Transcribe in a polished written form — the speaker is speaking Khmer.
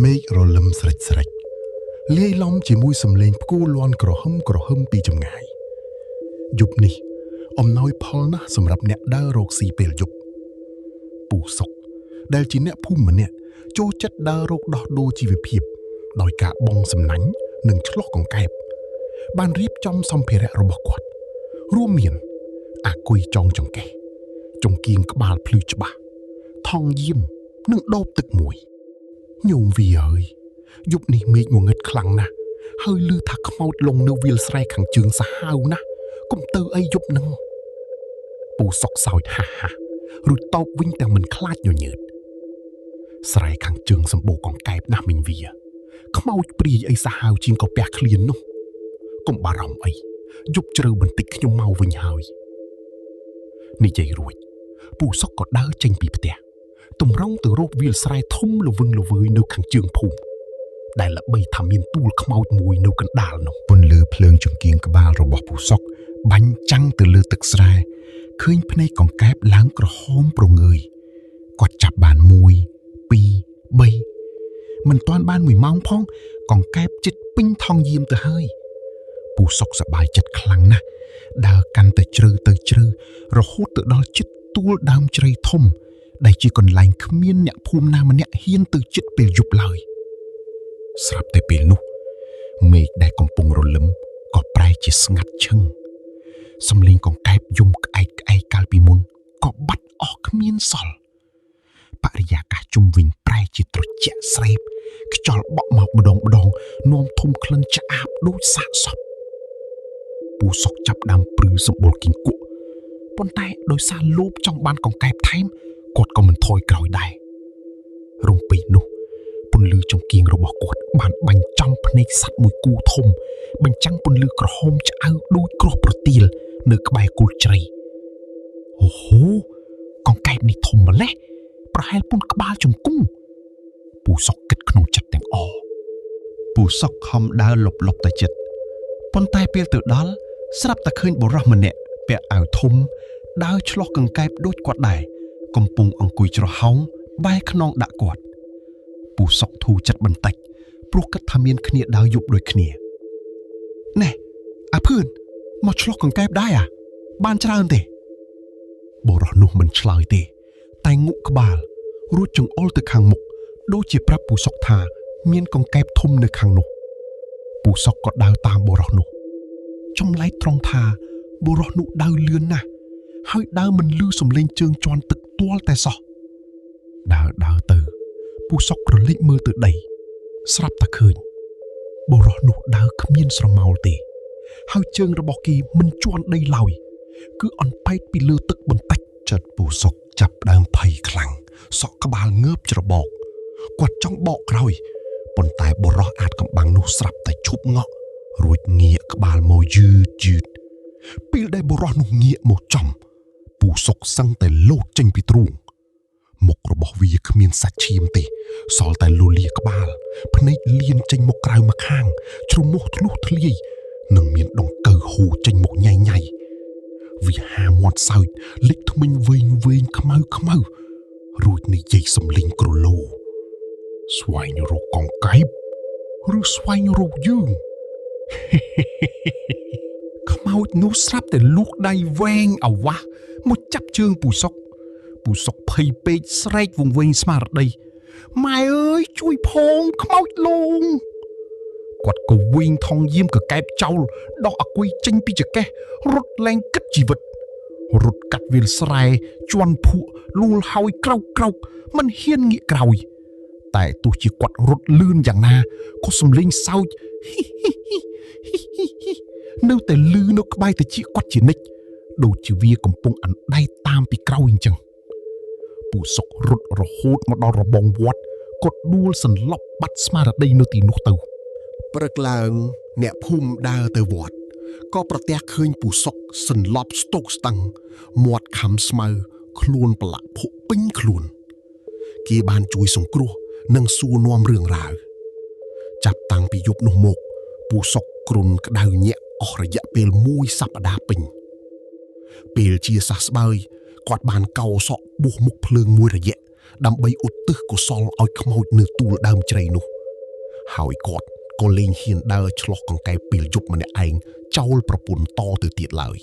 មេឃរលឹមស្រេចស្រេចលាយឡំជាមួយសំឡេងផ្គូលាន់ក្រហឹមពីចម្ងាយយប់នេះអំណោយផលណាស់សម្រាប់អ្នកដើររកស៊ីពេលយប់ពូសុកដែលជាអ្នកភូមិម្នាក់ចូលចិត្តដើររកដោះដូរជីវភាពដោយការបង់សំណាញ់និងឆ្លោះកង្កែបបានរៀបចំសម្ភារៈរបស់គាត់រួមមានអាគុយចងចង្កេះចង្គៀងក្បាលភ្លឺច្បាស់ថង់យាមនិងដបទឹកមួយញោមវាអើយយប់នេះមេឃងងឹតខ្លាំងណាស់ហើយឮថាខ្មោចលងនៅវាលស្រែខាងជើងសាហាវណាស់កុំទៅអីយប់នឹងពូសុកសោចហាហារួចតបវិញទាំងមិនខ្លាចញញើតស្រែខាងជើងសម្បូរកង្កែបណាស់មិញវាខ្មោចព្រាយអីសាហាវជាងកាពះឃ្លាននោះកុំបារម្ភអីយប់ជ្រៅបន្តិចខ្ញុំមកវិញហើយនិយាយរួចពូសុកក៏ដើរចេញពីផ្ទះតម្រង់ទៅរកវាលស្រែធំល្វឹងល្វើយនៅខាងជើងភូមិដែលល្បីថាមានទួលខ្មោចមួយនៅកណ្ដាលនោះពន្លឺភ្លើងចង្គៀងក្បាលរបស់ពូសុកបាញ់ចាំងទៅលើទឹកស្រែឃើញភ្នែកកង្កែបឡើងក្រហមប្រងើយគាត់ចាប់បាន1 2 3មិនទាន់បាន1ម៉ោងផងកង្កែបជិតពេញថង់យាមទៅហើយពូសុកសប្បាយចិត្តខ្លាំងណាស់ដើរកាន់តែជ្រៅរហូតទៅដល់ជិតទួលដើមជ្រៃធំដែលជាកន្លែងគ្មានអ្នកភូមិណាម្នាក់ហ៊ានទៅជិតពេលយប់ឡើយស្រាប់តែពេលនោះមេឃដែលកំពុងរលឹមក៏ប្រែជាស្ងាត់ឈឹងសំឡេងកង្កែបយំក្អែកកាលពីមុនក៏បាត់អស់គ្មានសល់បរិយាកាសជុំវិញប្រែជាត្រជាក់ស្រេបខ្យល់បក់មកម្ដងនាំធុំក្លិនឆ្អាបដូចសាកសពពូសុកចាប់ដើមព្រឺសម្បុរគីងគក់ប៉ុន្តែដោយសារលោភចង់បានកង្កែបថែមគាត់ក៏មិនថយក្រោយដែររំពេចនោះពន្លឺចង្គៀងរបស់គាត់បានបាញ់ចំភ្នែកសត្វមួយគូធំបញ្ចាំងពន្លឺក្រហមឆ្អៅដូចគ្រោះប្រទាលនៅក្បែរគល់ជ្រៃអូហូកង្កែបនេះធំម្ល៉េះប្រហែលពុនក្បាលជង្គង់ពូសុកគិតក្នុងចិត្តទាំងអពូសុកខំដើរលប់ទៅចិត្តប៉ុន្តែពេលទៅដល់ស្រាប់តែឃើញបុរសម្នាក់ពាក់អាវធំដើរឆ្លោះកង្កែបដូចគាត់ដែរកំពុងអង្គុយច្រហោងបែរខ្នងដាក់គាត់ពូសុកធូរចិត្តបន្តិចព្រោះគិតថាមានគ្នាដើរយប់ដូចគ្នាណែអាភឿនមកឆ្លោះកង្កែបដែរបានច្រើនទេបុរសនោះមិនឆ្លើយទេតែងក់ក្បាលរួចចង្អុលទៅខាងមុខដូចជាប្រាប់ពូសុកថាមានកង្កែបធំនៅខាងនោះពូសុកក៏ដើរតាមបុរសនោះចម្លែកត្រង់ថាបុរសនោះដើរលឿនណាស់ហើយដើរមិនលឺសំឡេងជើងជន់ទឹកទាល់តែសោះដើរទៅពូសុកក្រឡេកមើលទៅដីស្រាប់តែឃើញបុរសនោះដើរគ្មានស្រមោលទេហើយជើងរបស់គេមិនជន់ដីឡើយគឺអន្តែតពីលើទឹកបន្តិចចិត្តពូសុកចាប់ដើមភ័យខ្លាំងសក់ក្បាលងើបច្របកគាត់ចង់បកក្រោយប៉ុន្តែបុរសអាចកំបាំងនោះស្រាប់តែឈប់ងក់រួចងាកក្បាលមកយឺតពេលដែលបុរសនោះងាកមកចំពូសុកសឹងតែលោតចេញពីទ្រូងមុខរបស់វាគ្មានសាច់ឈាមទេសល់តែលលាក្បាលភ្នែកលៀនចេញមកក្រៅមកខាងជ្រមុះធ្លុះធ្លាយនិងមានដង្កូវហូរចេញមកញ៉ៃវាហាមាត់សើចលិចធ្មេញវែងខ្មៅរួចនិយាយសំឡេងក្រឡូស្វែងរកកង្កែបឬស្វែងរកយើងខ្មោចនោះស្រាប់តែលូកដៃវែងអាវ៉ាស់មកចាប់ជើងពូសុកភ័យពេកស្រែកវង្វេងស្មារតីម៉ែអើយជួយផងខ្មោចលងគាត់ក៏វិញថងយាមកកែបចោលដោះអាគុយចេញពីចកេះរត់លែងគិតជីវិតរត់កាត់វាលស្រែជន់ភក់លួលហើយក្រោកមិនហ៊ានងាកក្រោយតែទោះជាគាត់រត់លឿនយ៉ាងណាក៏សំឡេងសើចនៅតែលឺនៅក្បែរត្រចៀកគាត់ជានិច្ចដូចជាវាកំពុងអណ្ដែតតាមពីក្រោយអញ្ចឹងពូសុករត់រហូតមកដល់របងវត្តគាត់ដួលសន្លប់បាត់ស្មារតីនៅទីនោះទៅព្រឹកឡើងអ្នកភូមិដើរទៅវត្តក៏ប្រទះឃើញពូសុកសន្លប់ស្តុកស្តឹងមាត់ខំស្មៅខ្លួនប្រឡាក់ភក់ពេញខ្លួនគេបានជួយសង្គ្រោះនិងសួរនាំរឿងរ៉ាវចាប់តាំងពីយប់នោះមកពូសុកគ្រុនក្តៅញាក់អស់រយៈពេល1សប្តាហ៍ពេញពេលជាសះស្បើយគាត់បានកោសក់បួសមុខភ្លើងមួយរយៈ ដើម្បីឧទ្ទិសកុសលឲ្យខ្មោចនៅទួលដើមជ្រៃនោះហើយគាត់ក៏លែងហ៊ានដើរឆ្លោះកង្កែបពេលយប់ម្នាក់ឯងចោលប្រពន្ធតទៅទៀតឡើយ